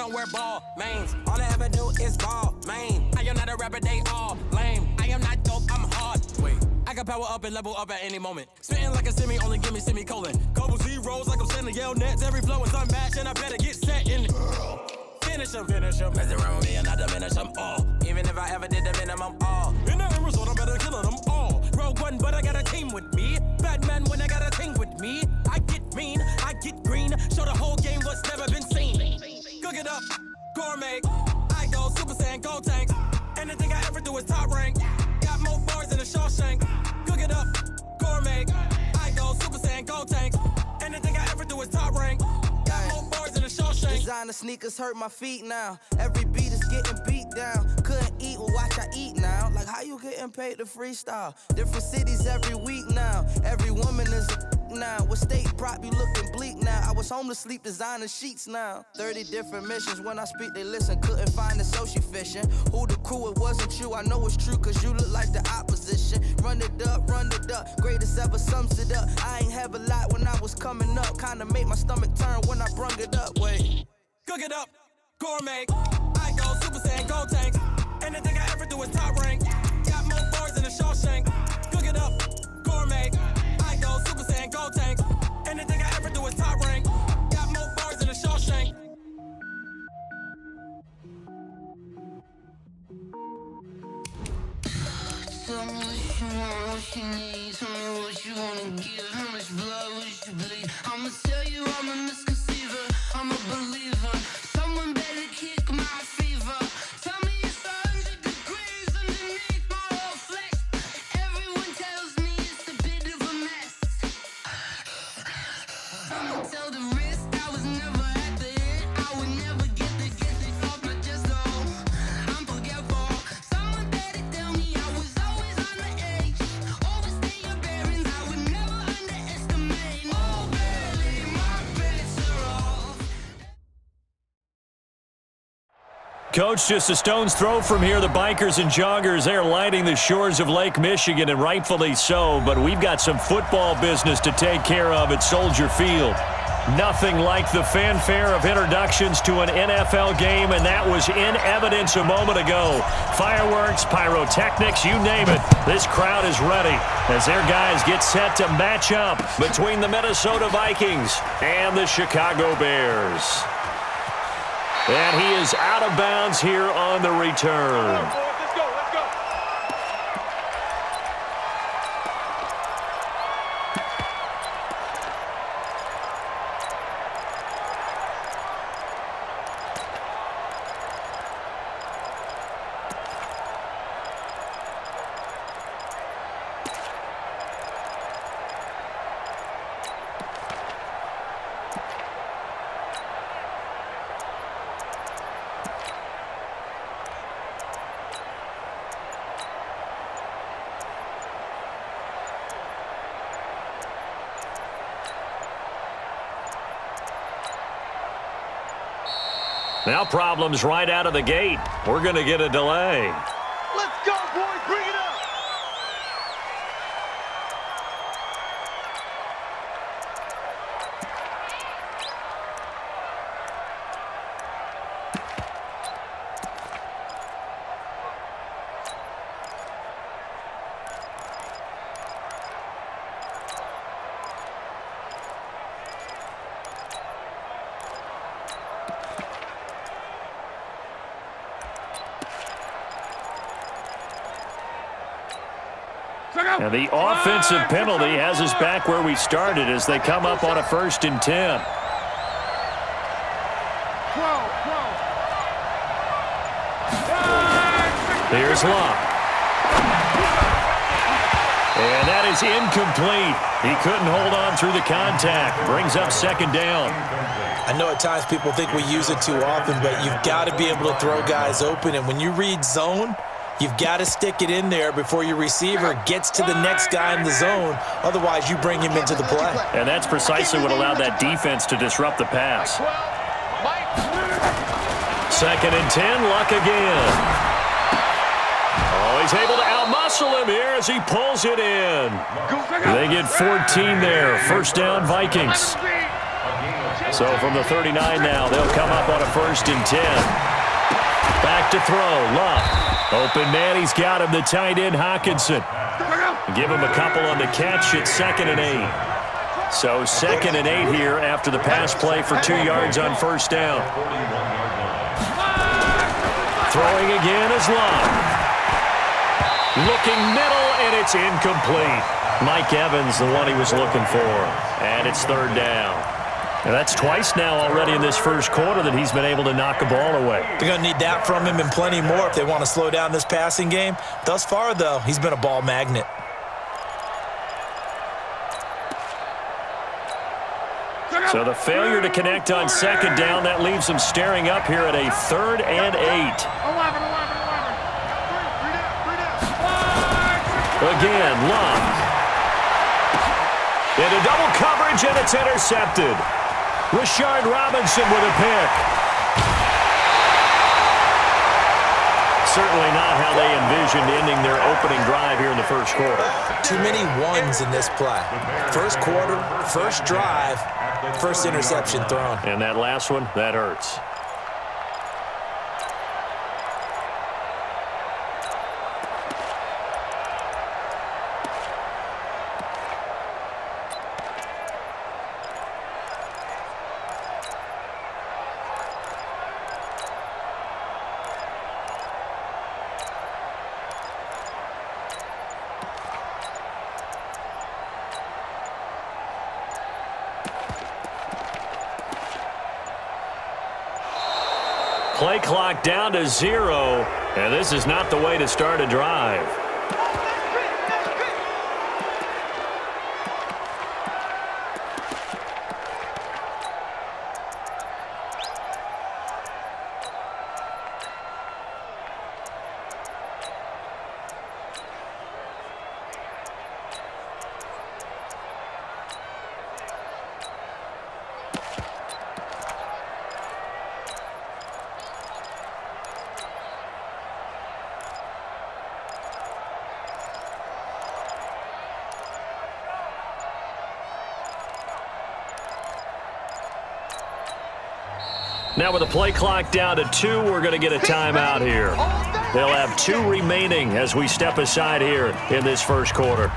don't wear ball mains. All I ever do is ball, man. I am not a rapper, they all lame. I am not dope, I'm hard. Wait, I can power up and level up at any moment. Spitting like a semi, only give me semicolon. Couple zeros like I'm sending yell nets. Every flow is unmatched, and I better get set in. Finish them. Mess around with me and I diminish them all. Even if I ever did the minimum, all. In the end result, I better kill them all. Rogue one, but I got a team with me. Batman when I got a team with me. I get mean, I get green. Show the whole game what's never been seen. Cook it up, gourmet. I go Super Saiyan, Gold Tank. Anything I ever do is top rank. Got more bars than a Shawshank. Cook it up, gourmet. I go Super Saiyan, Gold Tank. Anything I ever do is top rank. Got more bars than a Shawshank. Designer sneakers hurt my feet now. Every beat is getting beat down. Couldn't eat, well watch I eat now. Like how you getting paid to freestyle? Different cities every week now. Every woman is a now. What state prop you looking bleak now? I was home to sleep designer sheets now. 30 different missions. When I speak they listen. Couldn't find it so she fishing. Who the crew? It wasn't you. I know it's true cause you look like the opposition. Run it up. Greatest ever sums it up. I ain't have a lot when I was coming up. Kinda made my stomach turn when I brung it up. Wait. Cook it up, gourmet. I go Super Saiyan, Gold Tank. Anything I ever do is top rank. Got more bars than a Shawshank. Cook it up, gourmet. I go Super Saiyan, Gold Tank. Anything I ever do is top rank. Got more bars than a Shawshank. Tell me what you want, what you need. Tell me what you wanna give. How much blood would you bleed? I'ma tell you I'm a misconceiver. I'm a believer. Someone better kick my fever. Tell me it's 100 degrees underneath my whole flesh. Everyone tells me it's a bit of a mess. I'ma tell the risk I was never at the end. I would never get it off my chest though. I'm forgetful. Someone better tell me I was always on the edge. Overstay your bearings, I would never underestimate. Oh, barely, my bets are off. Coach, just a stone's throw from here. The bikers and joggers, they're lining the shores of Lake Michigan, and rightfully so. But we've got some football business to take care of at Soldier Field. Nothing like the fanfare of introductions to an NFL game, and that was in evidence a moment ago. Fireworks, pyrotechnics, you name it. This crowd is ready as their guys get set to match up between the Minnesota Vikings and the Chicago Bears. And he is out of bounds here on the return. Let's go. Now problems right out of the gate. We're going to get a delay. Let's go, boys. Bring it up. And the offensive penalty has us back where we started as they come up on a 1st and 10. Here's Locke. And that is incomplete. He couldn't hold on through the contact. Brings up 2nd down. I know at times people think we use it too often, but you've got to be able to throw guys open. And when you read zone, you've got to stick it in there before your receiver gets to the next guy in the zone. Otherwise, you bring him into the play. And that's precisely what allowed that defense to disrupt the pass. 2nd and 10, Luck again. Oh, he's able to outmuscle him here as he pulls it in. They get 14 there. 1st down, Vikings. So from the 39 now, they'll come up on a 1st and 10. Back to throw. Love. Open man. He's got him. The tight end, Hawkinson. Give him a couple on the catch. It's 2nd and 8. So 2nd and 8 here after the pass play for 2 yards on 1st down. Throwing again is Love. Looking middle, and it's incomplete. Mike Evans, the one he was looking for. And it's 3rd down. And that's twice now already in this first quarter that he's been able to knock a ball away. They're going to need that from him and plenty more if they want to slow down this passing game. Thus far, though, he's been a ball magnet. So the failure to connect on 2nd down, that leaves them staring up here at a 3rd and 8. Again, Love. Into double coverage, and it's intercepted. Rashard Robinson with a pick. Certainly not how they envisioned ending their opening drive here in the first quarter. Too many ones in this play. First quarter, first drive, first interception thrown. And that last one, that hurts. Play clock down to 0, and this is not the way to start a drive. Now with the play clock down to 2, we're going to get a timeout here. They'll have 2 remaining as we step aside here in this first quarter.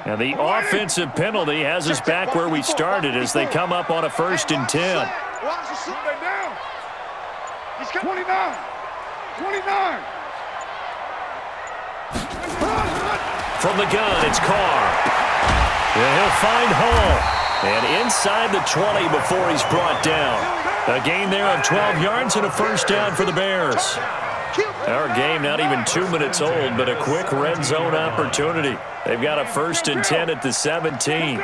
And the offensive penalty has us back where we started as they come up on a 1st and 10. He's got 29. From the gun, it's Carr. And he'll find Hall. And inside the 20 before he's brought down. A gain there of 12 yards and a 1st down for the Bears. Our game not even 2 minutes old, but a quick red zone opportunity. They've got a 1st and 10 at the 17. Go!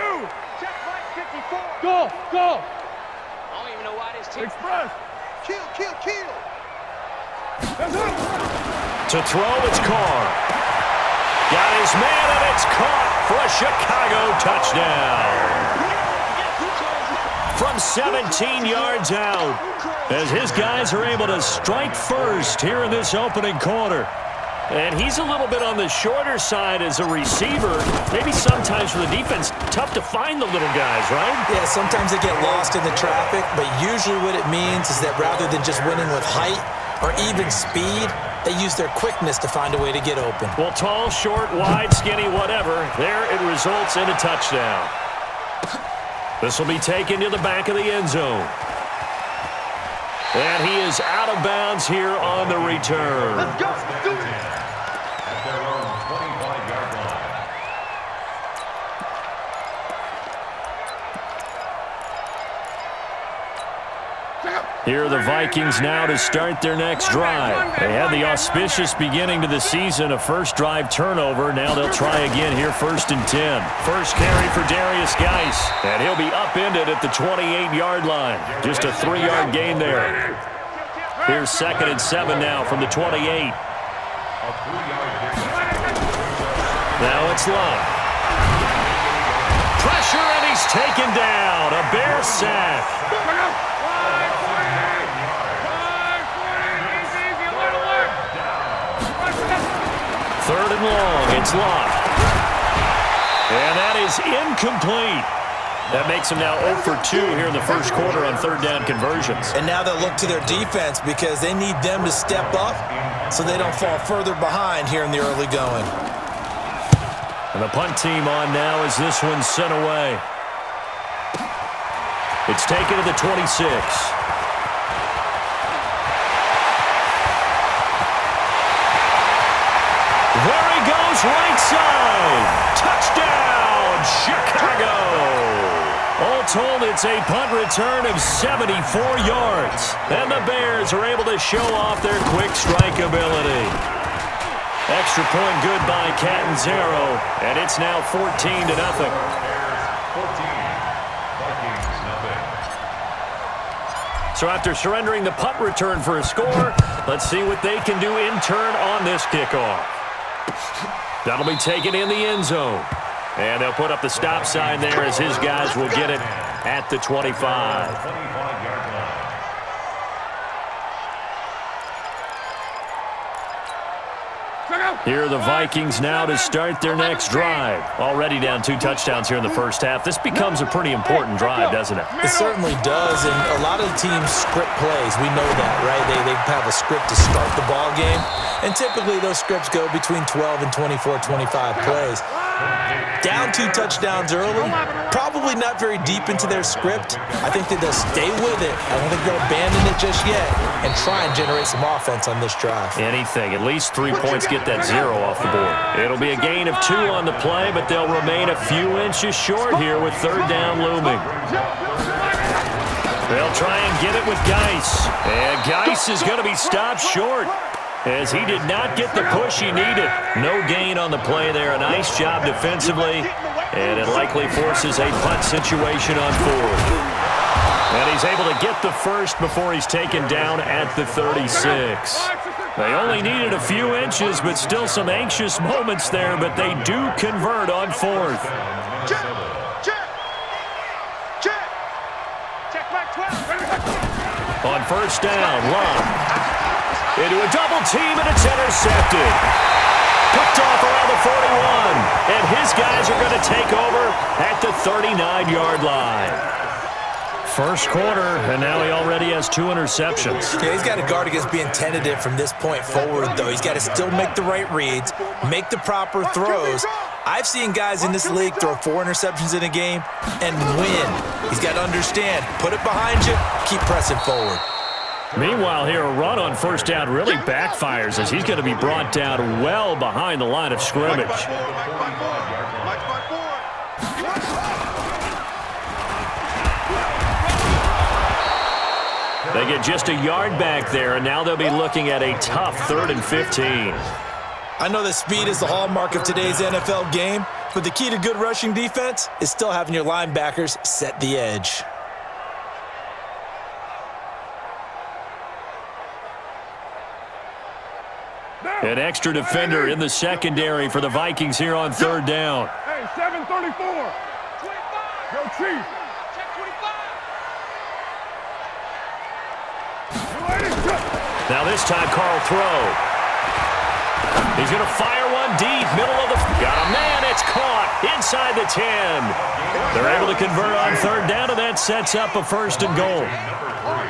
I don't even know why this team. Express! Kill! To throw, it's Carr. Got his man, and it's caught for a Chicago touchdown. From 17 yards out, as his guys are able to strike first here in this opening quarter. And he's a little bit on the shorter side as a receiver. Maybe sometimes for the defense, tough to find the little guys, right? Yeah, sometimes they get lost in the traffic, but usually what it means is that rather than just winning with height or even speed, they use their quickness to find a way to get open. Well, tall, short, wide, skinny, whatever, there it results in a touchdown. This will be taken to the back of the end zone. And he is out of bounds here on the return. Let's go! Do it! Check out. Here are the Vikings now to start their next drive. They had the auspicious beginning to the season, a first drive turnover. Now they'll try again here, 1st and 10. First carry for Darius Geis, and he'll be upended at the 28-yard line. Just a 3-yard gain there. Here's 2nd and 7 now from the 28. Now it's Love. Pressure, and he's taken down. A Bear sack. 3rd and long. It's Love. And that is incomplete. That makes them now 0 for 2 here in the first quarter on 3rd down conversions. And now they'll look to their defense because they need them to step up so they don't fall further behind here in the early going. And the punt team on now as this one's sent away. It's taken to the 26. There he goes, right side. Touchdown, Chicago. All told, it's a punt return of 74 yards. And the Bears are able to show off their quick strike ability. Extra point good by Catanzaro, and it's now 14-0. So after surrendering the punt return for a score, let's see what they can do in turn on this kickoff. That'll be taken in the end zone. And they'll put up the stop sign there as his guys will get it at the 25. Here are the Vikings now to start their next drive. Already down 2 touchdowns here in the first half. This becomes a pretty important drive, doesn't it? It certainly does, and a lot of the teams script plays. We know that, right? They have a script to start the ball game, and typically those scripts go between 12 and 24, 25 plays. Down 2 touchdowns early, probably not very deep into their script. I think that they'll stay with it. I don't think they'll abandon it just yet and try and generate some offense on this drive. Anything. At least 3 points, get that 0 off the board. It'll be a gain of 2 on the play, but they'll remain a few inches short here with 3rd down looming. They'll try and get it with Geis. And Geis is going to be stopped short, as he did not get the push he needed. No gain on the play there. A nice job defensively, and it likely forces a punt situation on 4th. And he's able to get the first before he's taken down at the 36. They only needed a few inches, but still some anxious moments there, but they do convert on 4th. On 1st down, Love. Into a double team, and it's intercepted. Picked off around the 41, and his guys are going to take over at the 39-yard line. First quarter, and now he already has 2 interceptions. Yeah, he's got to guard against being tentative from this point forward, though. He's got to still make the right reads, make the proper throws. I've seen guys in this league throw 4 interceptions in a game and win. He's got to understand, put it behind you, keep pressing forward. Meanwhile, here a run on 1st down really backfires as he's going to be brought down well behind the line of scrimmage. They get just a yard back there, and now they'll be looking at a tough 3rd and 15. I know that speed is the hallmark of today's NFL game, but the key to good rushing defense is still having your linebackers set the edge. An extra defender in the secondary for the Vikings here on 3rd down. Hey, 734. 25. Go Chief. Check 25. Now this time, Carl throw. He's going to fire one deep, middle of the... Got a man, it's caught inside the 10. They're able to convert on 3rd down, and that sets up a 1st and goal.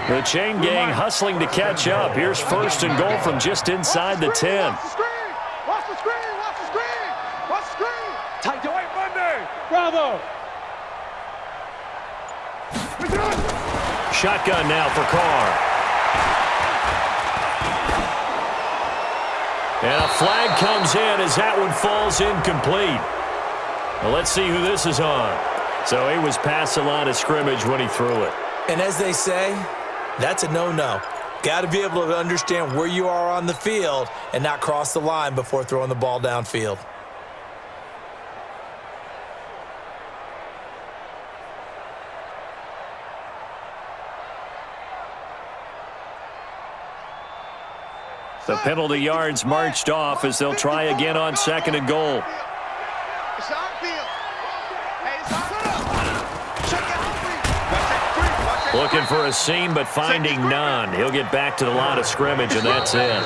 The chain gang hustling to catch up. Here's 1st and goal from just inside the 10. Watch the screen. Watch the screen. Watch the screen. Watch the screen. Tight to White Monday. Bravo. Shotgun now for Carr. And a flag comes in as that one falls incomplete. Well, let's see who this is on. So he was past the line of scrimmage when he threw it. And as they say, That's a no-no. Got to be able to understand where you are on the field and not cross the line before throwing the ball downfield. The penalty yards marched off as they'll try again on 2nd and goal. It's on field. Hey, it's on. Check it out. Looking for a seam, but finding none. He'll get back to the line of scrimmage, and that's it.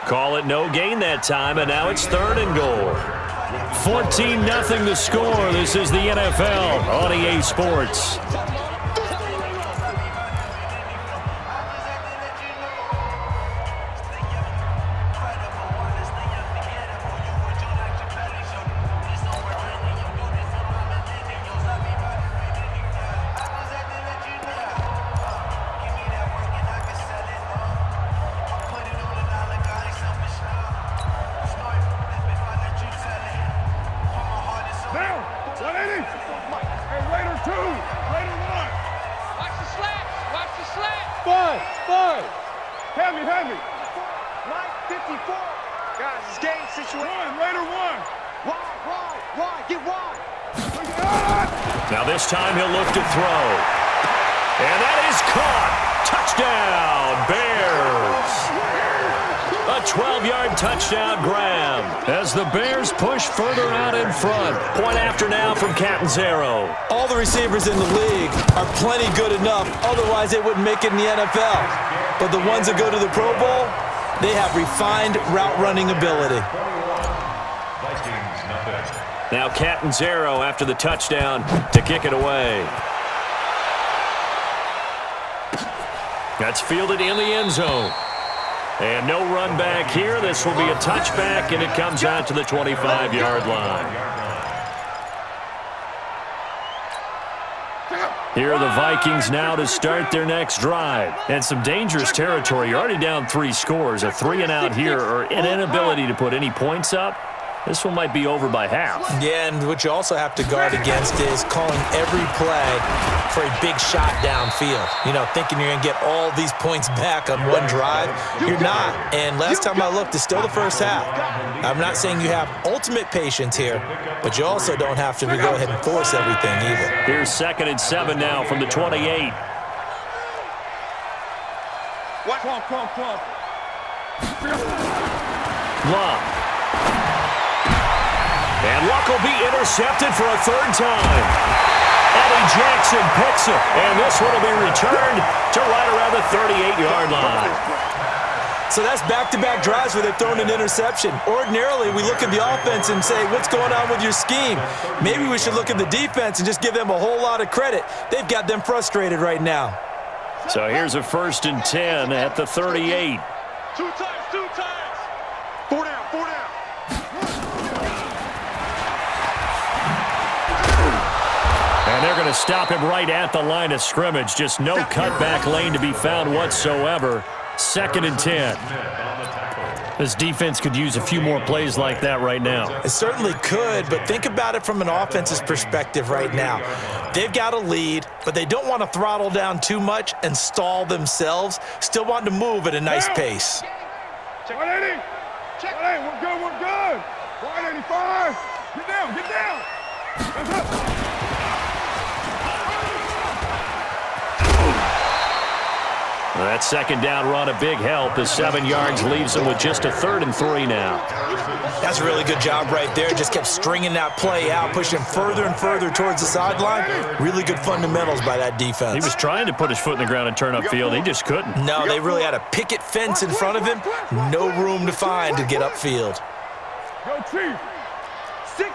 Call it no gain that time, and now it's 3rd and goal. 14-0 the score. This is the NFL on EA Sports. Now this time he'll look to throw. And that is caught. Touchdown, Bears. A 12-yard touchdown grab as the Bears push further out in front. Point after now from Catanzaro. All the receivers in the league are plenty good enough. Otherwise, they wouldn't make it in the NFL. But the ones that go to the Pro Bowl, they have refined route running ability. Now Catanzaro after the touchdown to kick it away. That's fielded in the end zone. And no run back here. This will be a touchback, and it comes out to the 25-yard line. Here are the Vikings now to start their next drive. And some dangerous territory. You're already down 3 scores. A 3-and-out here or an inability to put any points up. This one might be over by half. Yeah, and what you also have to guard against is calling every play for a big shot downfield. You know, thinking you're going to get all these points back on one drive. You're not. And last time I looked, it's still the first half. I'm not saying you have ultimate patience here, but you also don't have to go ahead and force everything either. Here's 2nd and 7 now from the 28. Love. And Luck will be intercepted for a 3rd time. Eddie Jackson picks it, and this one will be returned to right around the 38-yard line. So that's back-to-back drives where they've thrown an interception. Ordinarily, we look at the offense and say, what's going on with your scheme? Maybe we should look at the defense and just give them a whole lot of credit. They've got them frustrated right now. So here's a 1st and 10 at the 38. 2 times. 4 down. And they're going to stop him right at the line of scrimmage. Just no cutback lane to be found whatsoever. 2nd and 10. This defense could use a few more plays like that right now. It certainly could, but think about it from an offense's perspective right now. They've got a lead, but they don't want to throttle down too much and stall themselves. Still want to move at a nice pace. Check 180. Check 180. We're good. 185. Get down. That's up. That 2nd down run, a big help. The 7 yards leaves them with just a 3rd and 3 now. That's a really good job right there. Just kept stringing that play out, pushing further and further towards the sideline. Really good fundamentals by that defense. He was trying to put his foot in the ground and turn upfield. He just couldn't. No, they really had a picket fence in front of him. No room to find to get upfield. Go, Chief. 6,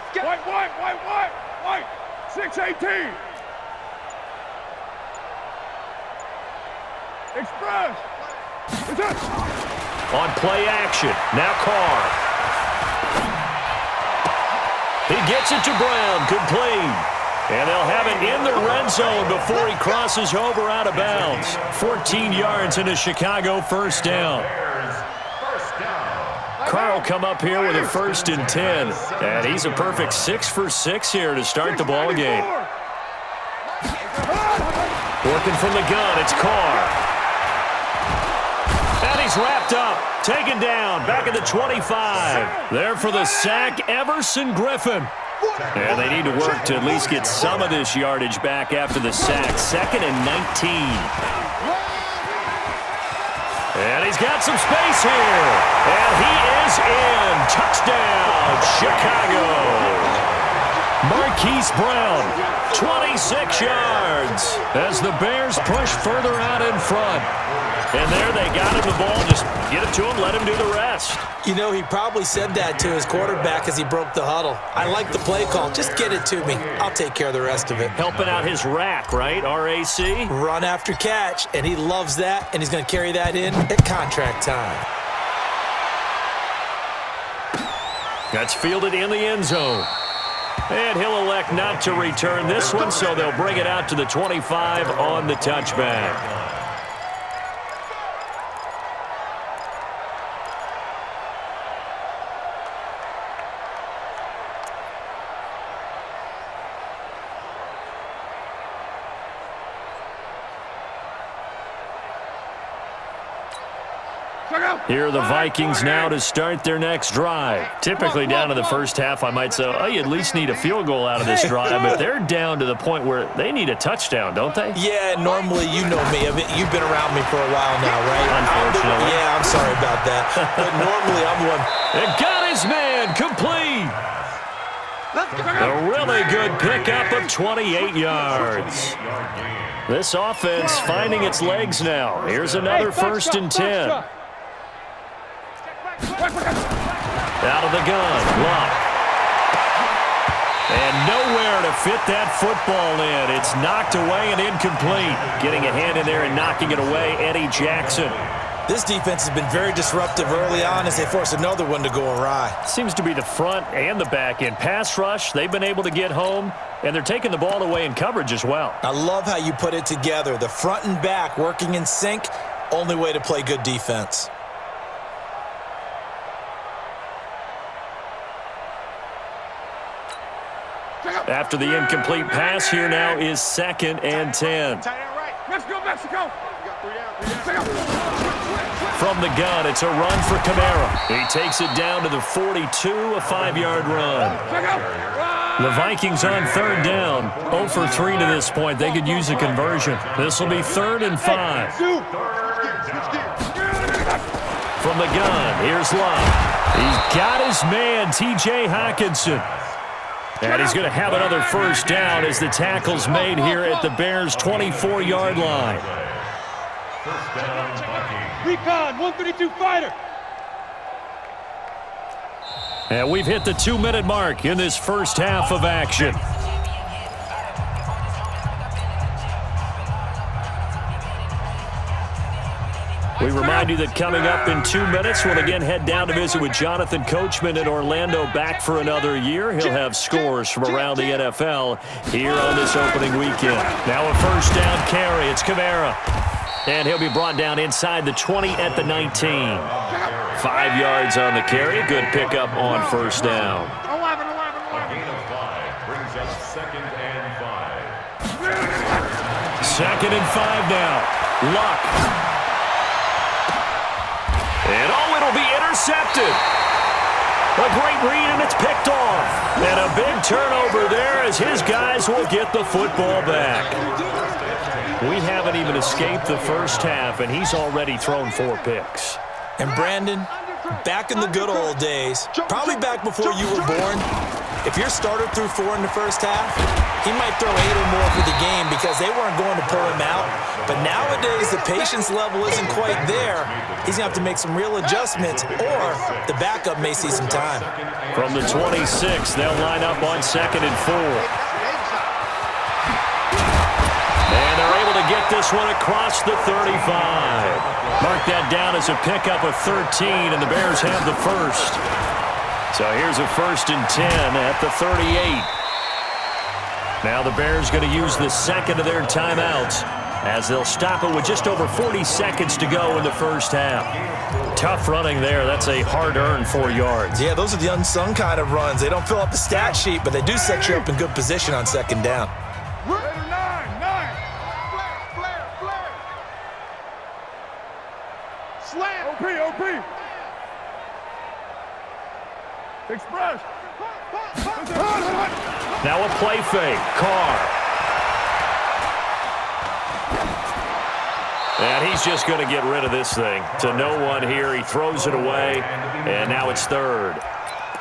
white. 6-18. Express. On play action. Now Carr. He gets it to Brown. Complete. And they'll have it in the red zone before he crosses over out of bounds. 14 yards into Chicago, 1st down. Carr will come up here with a 1st and 10. And he's a perfect 6 for 6 here to start the ball game. Working from the gun, it's Carr. is wrapped up. Taken down. Back at the 25. There for the sack, Everson Griffin. And they need to work to at least get some of this yardage back after the sack. 2nd and 19. And he's got some space here. And he is in. Touchdown, Chicago. Marquise Brown, 26 yards as the Bears push further out in front. And there they got him the ball. Just get it to him, let him do the rest. You know, he probably said that to his quarterback as he broke the huddle. I like the play call. Just get it to me. I'll take care of the rest of it. Helping out his rack, right? RAC? Run after catch, and he loves that, and he's going to carry that in at contract time. That's fielded in the end zone. And he'll elect not to return this one, so they'll bring it out to the 25 on the touchback. Here are the Vikings now to start their next drive. Typically down to the first half, I might say, oh, you at least need a field goal out of this drive, but they're down to the point where they need a touchdown, don't they? Yeah, normally, you know me. You've been around me for a while now, right? Unfortunately. Yeah, I'm sorry about that. But normally, I'm one. And got his man complete. A really good pickup of 28 yards. This offense finding its legs now. Here's another 1st and 10. Out of the gun, Luck. And nowhere to fit that football in. It's knocked away and incomplete. Getting a hand in there and knocking it away, Eddie Jackson. This defense has been very disruptive early on as they force another one to go awry. Seems to be the front and the back end. Pass rush, they've been able to get home, and they're taking the ball away in coverage as well. I love how you put it together. The front and back working in sync, only way to play good defense. After the incomplete pass, here now is 2nd and 10. Let's go, Mexico. From the gun, it's a run for Kamara. He takes it down to the 42, a 5-yard run. The Vikings on 3rd down, 0 for 3 to this point. They could use a conversion. This will be 3rd and 5. From the gun, here's Love. He's got his man, T.J. Hockenson. And he's going to have another 1st down as the tackle's made here at the Bears' 24-yard line. Recon, 132 fighter. And we've hit the 2-minute mark in this first half of action. We remind you that coming up in 2 minutes, we'll again head down to visit with Jonathan Coachman in Orlando, back for another year. He'll have scores from around the NFL here on this opening weekend. Now a 1st down carry. It's Kamara. And he'll be brought down inside the 20 at the 19. 5 yards on the carry. Good pickup on 1st down. 11. Gain of 5 brings up 2nd and 5. 2nd and 5 now. Luck. And it'll be intercepted. A great read, and it's picked off. And a big turnover there as his guys will get the football back. We haven't even escaped the first half, and he's already thrown 4 picks. And Brandon, back in the good old days, probably back before you were born, if your starter threw 4 in the first half, he might throw 8 or more for the game because they weren't going to pull him out. But nowadays, the patience level isn't quite there. He's going to have to make some real adjustments, or the backup may see some time. From the 26, they'll line up on 2nd and 4. And they're able to get this one across the 35. Mark that down as a pickup of 13, and the Bears have the 1st. So here's a 1st and 10 at the 38. Now the Bears going to use the 2nd of their timeouts as they'll stop it with just over 40 seconds to go in the first half. Tough running there. That's a hard-earned 4 yards. Yeah, those are the unsung kind of runs. They don't fill up the stat sheet, but they do set you up in good position on 2nd down. slam. OP. Express. Now a play fake. Carr. And he's just going to get rid of this thing. To no one here. He throws it away, and now it's third.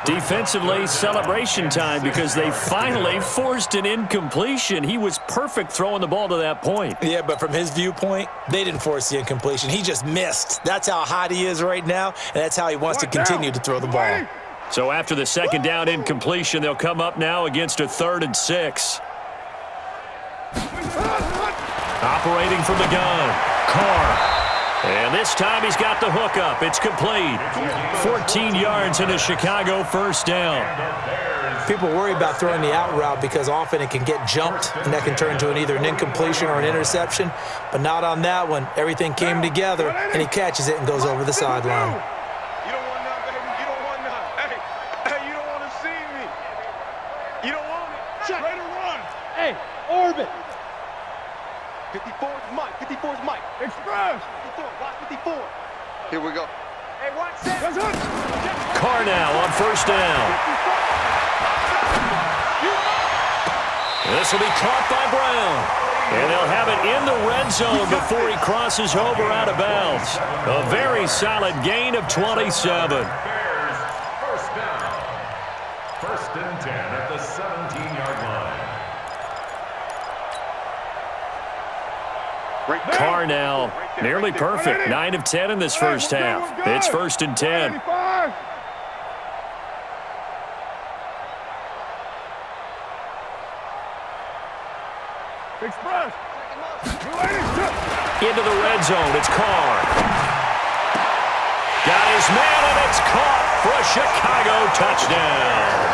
Defensively, celebration time because they finally forced an incompletion. He was perfect throwing the ball to that point. Yeah, but from his viewpoint, they didn't force the incompletion. He just missed. That's how hot he is right now, and that's how he wants to continue to throw the ball. So after the second down incompletion, they'll come up now against a 3rd and 6. Operating from the gun, Carr. And this time he's got the hook up. It's complete. 14 yards and a Chicago first down. People worry about throwing the out route because often it can get jumped, and that can turn into either an incompletion or an interception. But not on that one. Everything came together, and he catches it and goes over the sideline. You don't want none, baby. You don't want none. Hey, you don't want to see me. You don't want it. Check. Ready to run. Hey, orbit. 54's Mike. 54's Mike. Express. 54. Watch 54. Here we go. Hey, watch that. That's it. Carr now on first down. This will be caught by Brown. And they'll have it in the red zone before he crosses over out of bounds. A very solid gain of 27. Bears, first down. 1st and 10 at the 17-yard line. Carr now nearly perfect. 9 of 10 in this first half. It's 1st and 10. Express. Into the red zone. It's Carr. Got his man, and it's caught for a Chicago touchdown.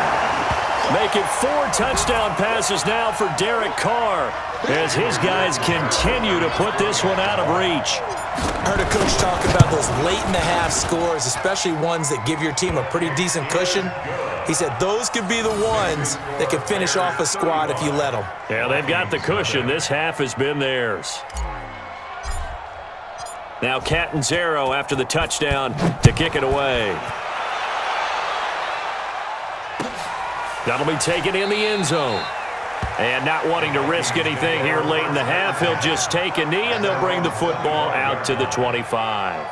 Make it 4 touchdown passes now for Derek Carr as his guys continue to put this one out of reach. I heard a coach talk about those late-in-the-half scores, especially ones that give your team a pretty decent cushion. He said those could be the ones that can finish off a squad if you let them. Yeah, they've got the cushion. This half has been theirs. Now Catanzaro after the touchdown to kick it away. That'll be taken in the end zone. And not wanting to risk anything here late in the half, he'll just take a knee and they'll bring the football out to the 25.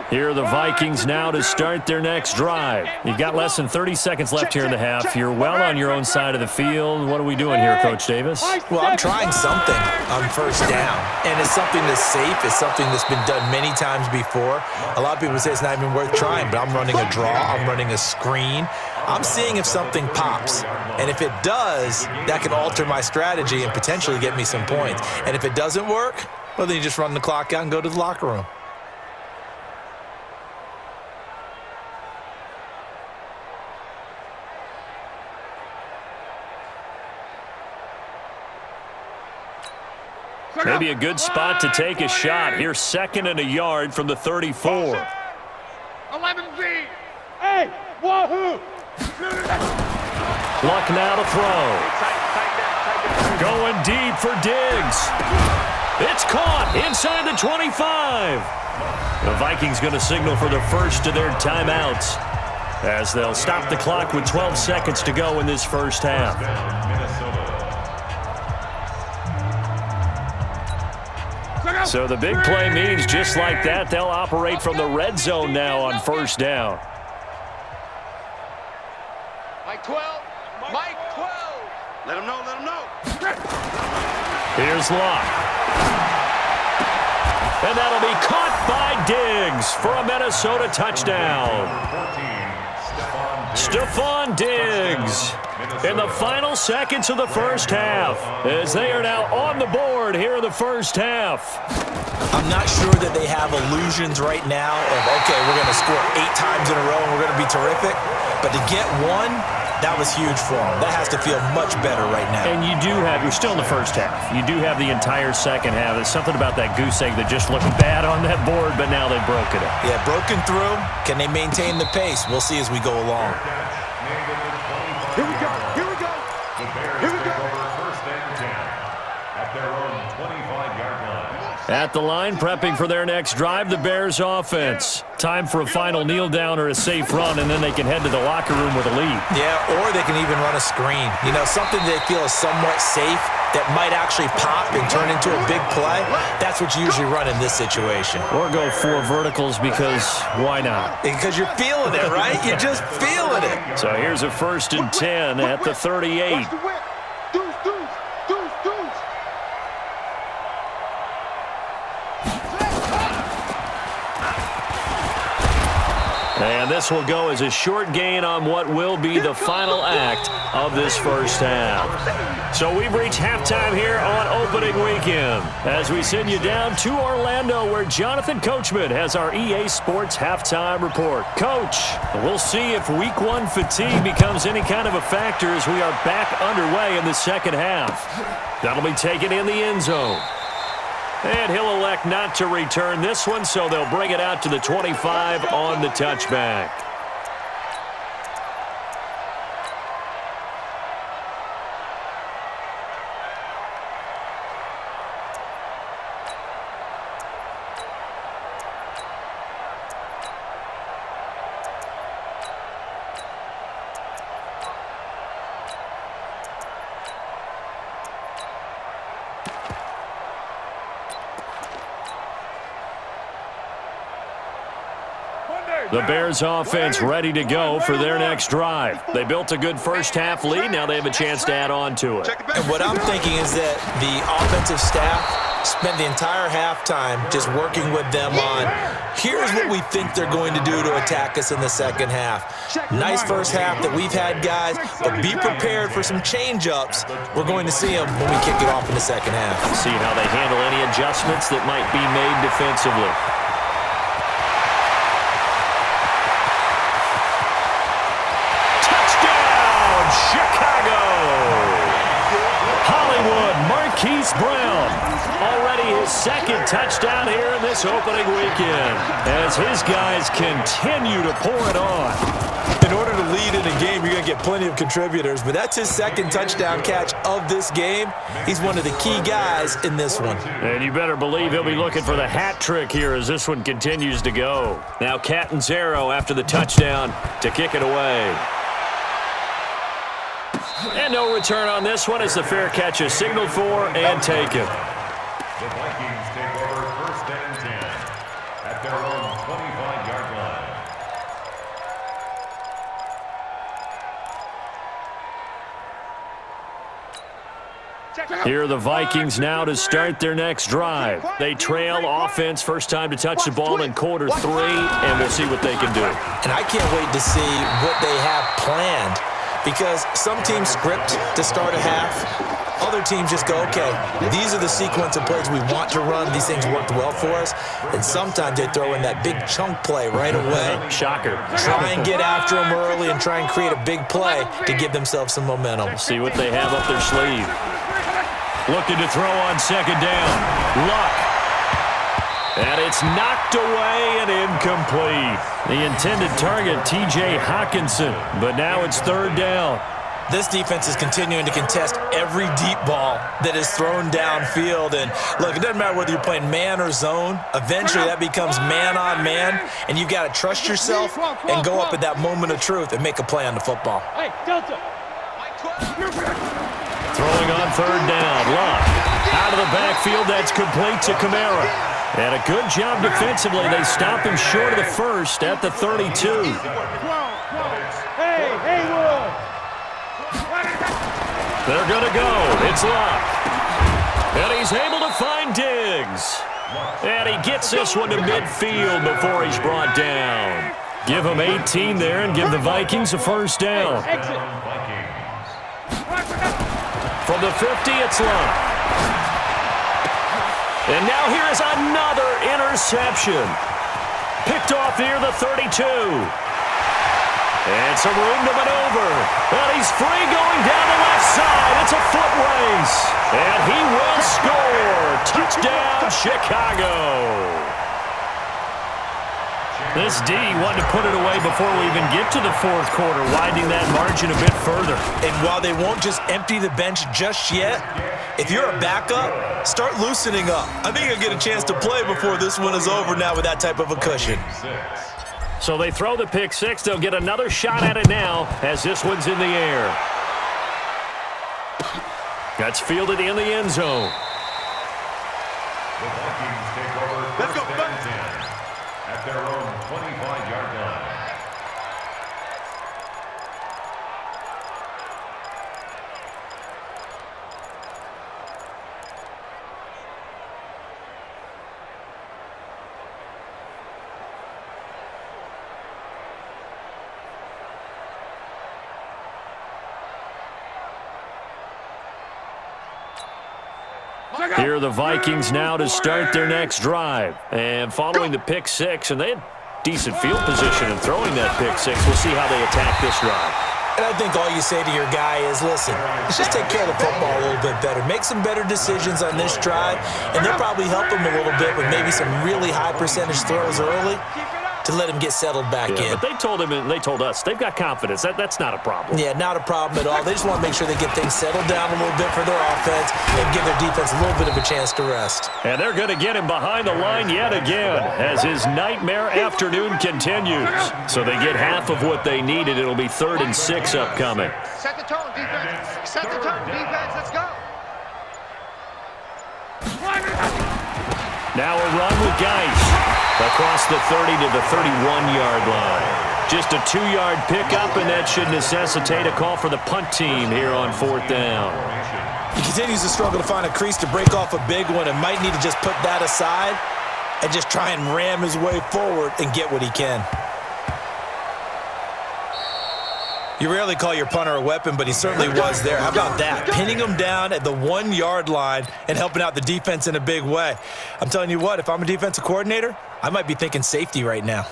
Here are the Vikings now to start their next drive. You've got less than 30 seconds left here in the half. You're well on your own side of the field. What are we doing here, Coach Davis? Well, I'm trying something on first down, and it's something that's safe. It's something that's been done many times before. A lot of people say it's not even worth trying, but I'm running a draw. I'm running a screen. I'm seeing if something pops, and if it does, that can alter my strategy and potentially get me some points. And if it doesn't work, well, then you just run the clock out and go to the locker room. Maybe a good spot to take a shot. Here, 2nd and a yard from the 34. 11Z. Hey, wahoo! Luck now to throw. Going deep for Diggs. It's caught inside the 25. The Vikings going to signal for the first of their timeouts as they'll stop the clock with 12 seconds to go in this first half. So the big play means just like that, they'll operate from the red zone now on first down. Mike 12. Mike 12. Let him know, let him know. Here's Locke. And that'll be caught by Diggs for a Minnesota touchdown. Stephon Diggs in the final seconds of the first half as they are now on the board here in the first half. I'm not sure that they have illusions right now of, okay, we're going to score 8 times in a row and we're going to be terrific. But to get one, That was huge for them. That has to feel much better right now. And you're still in the first half. You do have the entire second half. There's something about that goose egg that just looked bad on that board, but now they've broken it. Yeah, broken through. Can they maintain the pace? We'll see as we go along. Here we go. Here we go. The Bears take over first and 10 at their own 25-yard line. At the line, prepping for their next drive, the Bears offense. Time for a final kneel down or a safe run, and then they can head to the locker room with a lead. Yeah, or they can even run a screen. You know, something they feel is somewhat safe that might actually pop and turn into a big play. That's what you usually run in this situation. Or go 4 verticals because why not? Because you're feeling it, right? You're just feeling it. So here's a 1st and 10 at the 38. Watch the whip. Deuce, deuce, deuce, deuce. And this will go as a short gain on what will be the final act of this first half. So we've reached halftime here on opening weekend as we send you down to Orlando where Jonathan Coachman has our EA Sports halftime report. Coach, we'll see if week 1 fatigue becomes any kind of a factor as we are back underway in the second half. That'll be taken in the end zone. And he'll elect not to return this one, so they'll bring it out to the 25 on the touchback. The Bears offense ready to go for their next drive. They built a good first half lead. Now they have a chance to add on to it. And what I'm thinking is that the offensive staff spent the entire halftime just working with them on, here's what we think they're going to do to attack us in the second half. Nice first half that we've had, guys, but be prepared for some change-ups. We're going to see them when we kick it off in the second half. See how they handle any adjustments that might be made defensively. Marquise Brown, already his second touchdown here in this opening weekend as his guys continue to pour it on. In order to lead in a game, you're going to get plenty of contributors, but that's his second touchdown catch of this game. He's one of the key guys in this one. And you better believe he'll be looking for the hat trick here as this one continues to go. Now Catanzaro after the touchdown to kick it away. And no return on this one as the fair catch is signaled for and taken. The Vikings take over first and 10 at their own 25-yard line. Here are the Vikings now to start their next drive. They trail offense, first time to touch the ball in quarter 3, and we'll see what they can do. And I can't wait to see what they have planned. Because some teams script to start a half. Other teams just go, okay, these are the sequence of plays we want to run. These things worked well for us. And sometimes they throw in that big chunk play right away. Shocker. Try and get after them early and try and create a big play to give themselves some momentum. See what they have up their sleeve. Looking to throw on second down. Luck. And it's knocked away and incomplete. The intended target, T.J. Hawkinson, but now it's third down. This defense is continuing to contest every deep ball that is thrown downfield. And look, it doesn't matter whether you're playing man or zone. Eventually that becomes man on man, and you've got to trust yourself and go up at that moment of truth and make a play on the football. Hey, Delta. Throwing on third down. Luck out of the backfield. That's complete to Kamara. And a good job defensively. They stop him short of the first at the 32. Hey, Haywood. They're going to go. It's Luck. And he's able to find Diggs. And he gets this one to midfield before he's brought down. Give him 18 there and give the Vikings a first down. From the 50, it's Luck. And now here is another interception. Picked off near the 32. And some room to maneuver. And he's free going down the left side. It's a foot race. And he will score. Touchdown, Chicago. This D wanted to put it away before we even get to the fourth quarter, widening that margin a bit further. And while they won't just empty the bench just yet, if you're a backup, start loosening up. I think you'll get a chance to play before this one is over now with that type of a cushion. So they throw the pick six. They'll get another shot at it now as this one's in the air. That's fielded in the end zone. The Vikings take over first and 10 at their own 25-yard line. Here are the Vikings now to start their next drive. And following the pick six, and they had decent field position in throwing that pick six. We'll see how they attack this drive. And I think all you say to your guy is, listen, let's just take care of the football a little bit better. Make some better decisions on this drive, and they'll probably help him a little bit with maybe some really high percentage throws early to let him get settled back in. But they told him and they told us they've got confidence. That's not a problem. Yeah, not a problem at all. They just want to make sure they get things settled down a little bit for their offense and give their defense a little bit of a chance to rest. And they're going to get him behind the line yet again as his nightmare afternoon continues. So they get half of what they needed. It'll be 3rd and 6 upcoming. Set the tone, defense. Set the tone, defense. Let's go. Now a run with Geis across the 30 to the 31-yard line. Just a 2-yard pickup, and that should necessitate a call for the punt team here on 4th down. He continues to struggle to find a crease to break off a big one and might need to just put that aside and just try and ram his way forward and get what he can. You rarely call your punter a weapon, but he certainly was there. How about that? Pinning him down at the 1-yard line and helping out the defense in a big way. I'm telling you what, if I'm a defensive coordinator, I might be thinking safety right now.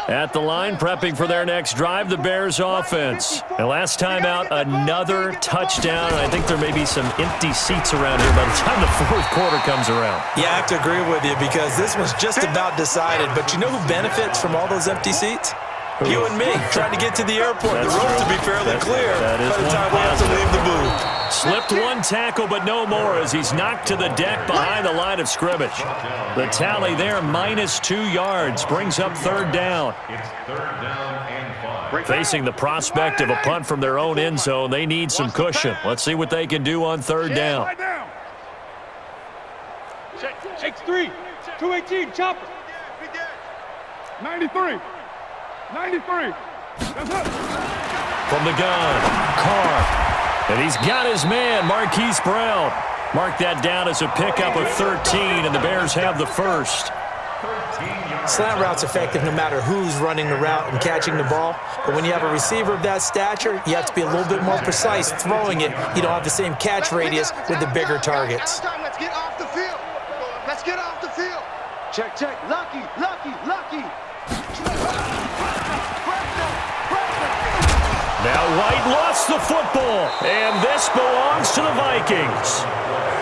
At the line, prepping for their next drive, the Bears offense. And last time out, another touchdown. And I think there may be some empty seats around here by the time the fourth quarter comes around. Yeah, I have to agree with you because this one's just about decided. But you know who benefits from all those empty seats? You and me, trying to get to the airport. The road to be fairly clear by the time we have to leave the booth. Slipped one tackle, but no more as he's knocked to the deck behind the line of scrimmage. The tally there, -2 yards, brings up 3rd down. It's 3rd down and 5. Facing the prospect of a punt from their own end zone, they need some cushion. Let's see what they can do on 3rd down. X3, 218, chopper. 93. 93. That's up. From the gun, Carr. And he's got his man, Marquise Brown. Mark that down as a pickup of 13, and the Bears have the first. Slant route's effective no matter who's running the route and catching the ball. But when you have a receiver of that stature, you have to be a little bit more precise throwing it. You don't have the same catch radius with the bigger targets. Let's get off the field. Let's get off the field. Check, check. Lucky, lucky, lucky. Now White lost the football, and this belongs to the Vikings.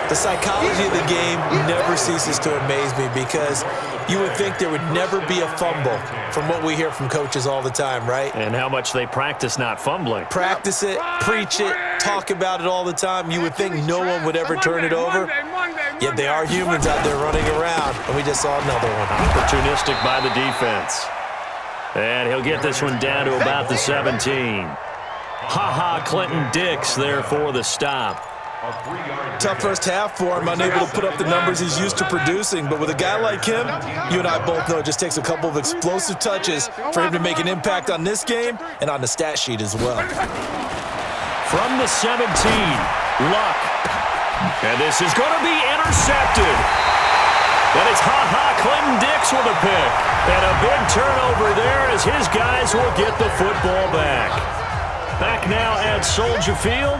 The psychology of the game never ceases to amaze me because you would think there would never be a fumble from what we hear from coaches all the time, right? And how much they practice not fumbling. Practice it, preach it, talk about it all the time. You would think no one would ever turn it over. Yet they are humans out there running around, and we just saw another one. Opportunistic by the defense. And he'll get this one down to about the 17. Ha-ha, Clinton Dix there for the stop. Tough first half for him, unable to put up the numbers he's used to producing. But with a guy like him, you and I both know it just takes a couple of explosive touches for him to make an impact on this game and on the stat sheet as well. From the 17, Luck. And this is going to be intercepted. And it's ha-ha, Clinton Dix with a pick. And a big turnover there as his guys will get the football back. Back now at Soldier Field.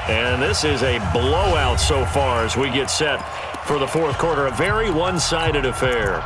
And this is a blowout so far as we get set for the fourth quarter. A very one-sided affair.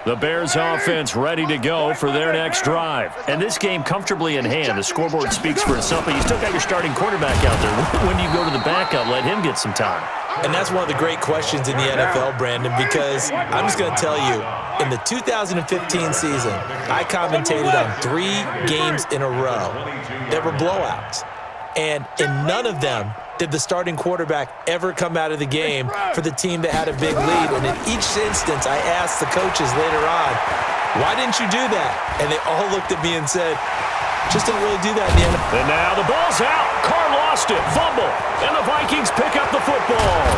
The Bears offense ready to go for their next drive. And this game comfortably in hand. The scoreboard speaks for itself, but you still got your starting quarterback out there. When do you go to the backup? Let him get some time. And that's one of the great questions in the NFL, Brandon, because I'm just going to tell you, in the 2015 season, I commentated on 3 games in a row that were blowouts. And in none of them did the starting quarterback ever come out of the game for the team that had a big lead. And in each instance, I asked the coaches later on, why didn't you do that? And they all looked at me and said, just didn't really do that in the NFL. And now the ball's out. Carr lost it. Fumble. And the Vikings pick up the football.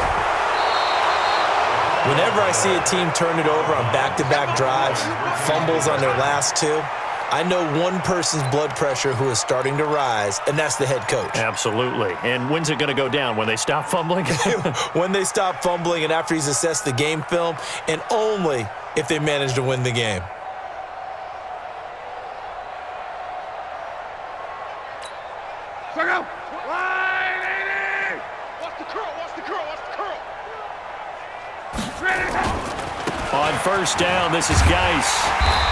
Whenever I see a team turn it over on back-to-back drives, fumbles on their last 2, I know one person's blood pressure who is starting to rise, and that's the head coach. Absolutely. And when's it going to go down? When they stop fumbling? When they stop fumbling and after he's assessed the game film, and only if they manage to win the game. Check out. Line 80. Watch the curl, watch the curl, watch the curl. Ready. On first down, this is Geis.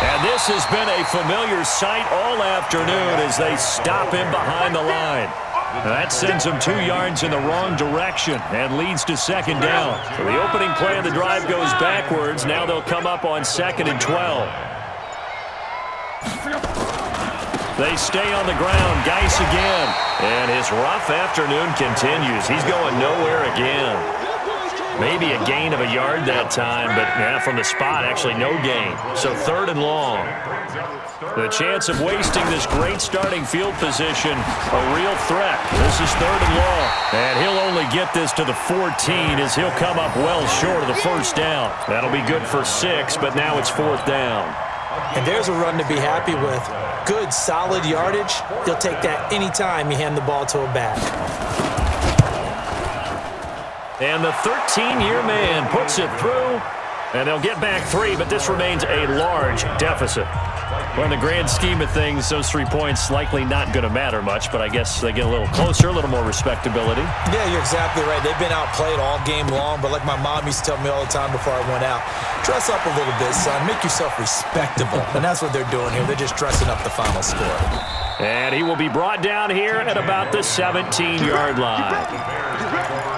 And this has been a familiar sight all afternoon as they stop him behind the line. That sends him 2 yards in the wrong direction and leads to second down. So the opening play of the drive goes backwards. Now they'll come up on 2nd and 12. They stay on the ground. Geis again. And his rough afternoon continues. He's going nowhere again. Maybe a gain of a yard that time, but from the spot, actually no gain. So 3rd and long. The chance of wasting this great starting field position, a real threat. This is 3rd and long. And he'll only get this to the 14 as he'll come up well short of the first down. That'll be good for 6, but now it's 4th down. And there's a run to be happy with. Good, solid yardage. You'll take that anytime you hand the ball to a back. And the 13-year man puts it through, and they'll get back 3, but this remains a large deficit. Well, in the grand scheme of things, those 3 points likely not going to matter much, but I guess they get a little closer, a little more respectability. Yeah, you're exactly right. They've been outplayed all game long, but like my mom used to tell me all the time before I went out, dress up a little bit, son. Make yourself respectable. And that's what they're doing here. They're just dressing up the final score. And he will be brought down here at about the 17-yard line.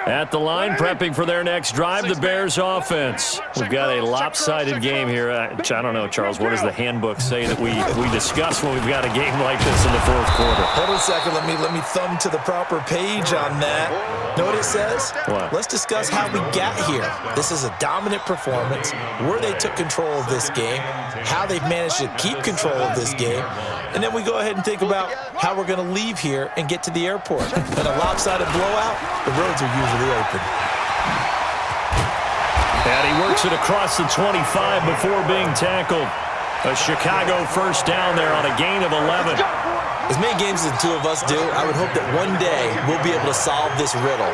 At the line, prepping for their next drive, the Bears offense. We've got a lopsided game here. I don't know, Charles, what does the handbook say that we discuss when we've got a game like this in the fourth quarter? Hold on a second. Let me thumb to the proper page on that. Know what it says? What? Let's discuss how we got here. This is a dominant performance, where they took control of this game, how they've managed to keep control of this game, and then we go ahead and think about how we're going to leave here and get to the airport. In a lopsided blowout, the roads are usually open. And he works it across the 25 before being tackled. A Chicago first down there on a gain of 11. As many games as the two of us do, I would hope that one day we'll be able to solve this riddle.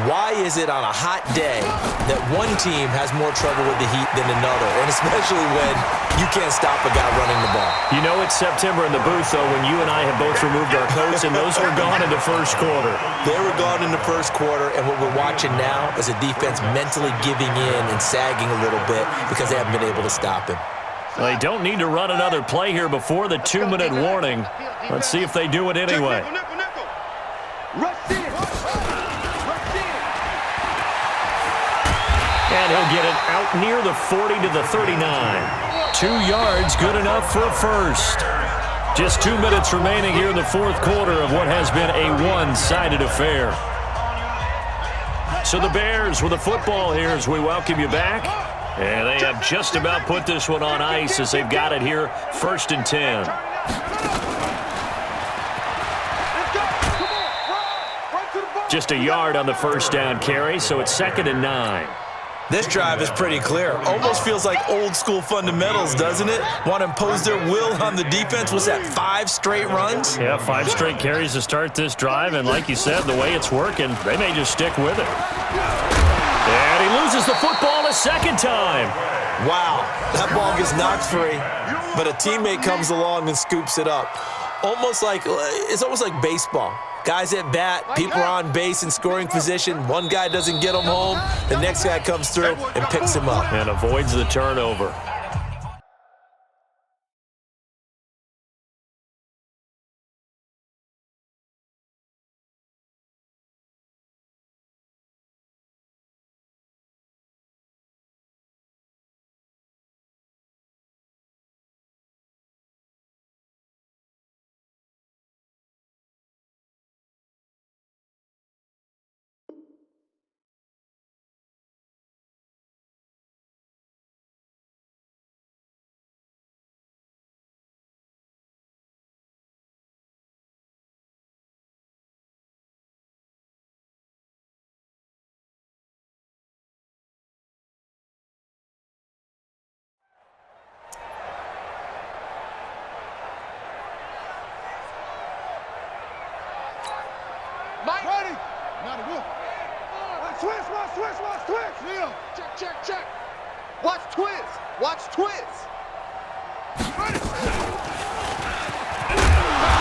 Why is it on a hot day that one team has more trouble with the heat than another, and especially when you can't stop a guy running the ball? You know it's September in the booth, though, when you and I have both removed our coats, and those were gone in the first quarter. They were gone in the first quarter, and what we're watching now is a defense mentally giving in and sagging a little bit because they haven't been able to stop him. Well, they don't need to run another play here before the 2-minute warning. Let's see if they do it anyway. And he'll get it out near the 40 to the 39. 2 yards, good enough for a first. Just 2 minutes remaining here in the fourth quarter of what has been a one-sided affair. So the Bears with the football here as we welcome you back. And they have just about put this one on ice as they've got it here, 1st and 10. Just a yard on the first down carry, so it's 2nd and 9. This drive is pretty clear. Almost feels like old school fundamentals, doesn't it? Want to impose their will on the defense. What's that, 5 straight runs? Yeah, 5 straight carries to start this drive, and like you said, the way it's working, they may just stick with it. And he loses the football a second time. Wow, that ball gets knocked free, but a teammate comes along and scoops it up. It's almost like baseball. Guys at bat, people are on base in scoring position. One guy doesn't get him home. The next guy comes through and picks him up. And avoids the turnover. Ready? Now the whoop. Watch twist. Yeah. Check. Watch twist.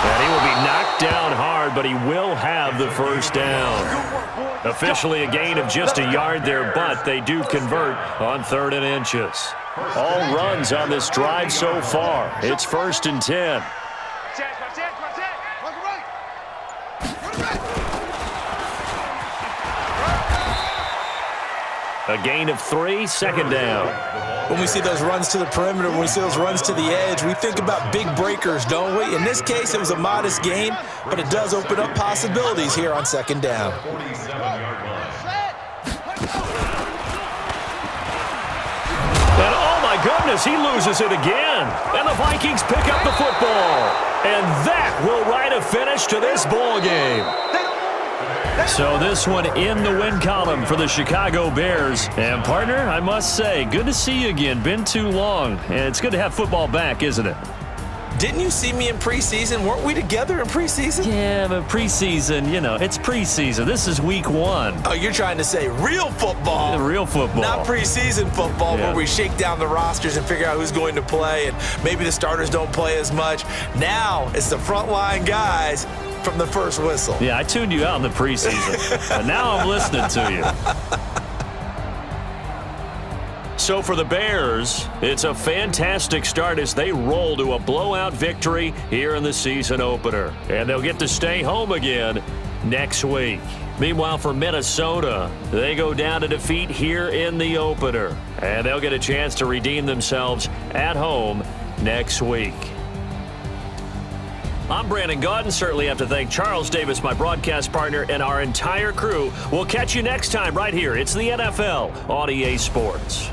And he will be knocked down hard, but he will have the first down. Officially a gain of just a yard there, but they do convert on 3rd and inches. All runs on this drive so far. It's 1st and 10. A gain of 3, 2nd down. When we see those runs to the perimeter, when we see those runs to the edge, we think about big breakers, don't we? In this case, it was a modest gain, but it does open up possibilities here on 2nd down. And oh my goodness, he loses it again. And the Vikings pick up the football. And that will write a finish to this ball game. So this one in the win column for the Chicago Bears. And partner, I must say, good to see you again. Been too long. And it's good to have football back, isn't it? Didn't you see me in preseason? Weren't we together in preseason? Yeah, but preseason, it's preseason. This is week 1. Oh, you're trying to say real football. Real football. Not preseason football where we shake down the rosters and figure out who's going to play, and maybe the starters don't play as much. Now it's the frontline guys from the first whistle. Yeah, I tuned you out in the preseason, but now I'm listening to you. So for the Bears, it's a fantastic start as they roll to a blowout victory here in the season opener. And they'll get to stay home again next week. Meanwhile, for Minnesota, they go down to defeat here in the opener. And they'll get a chance to redeem themselves at home next week. I'm Brandon Gaudin. Certainly have to thank Charles Davis, my broadcast partner, and our entire crew. We'll catch you next time right here. It's the NFL on EA Sports.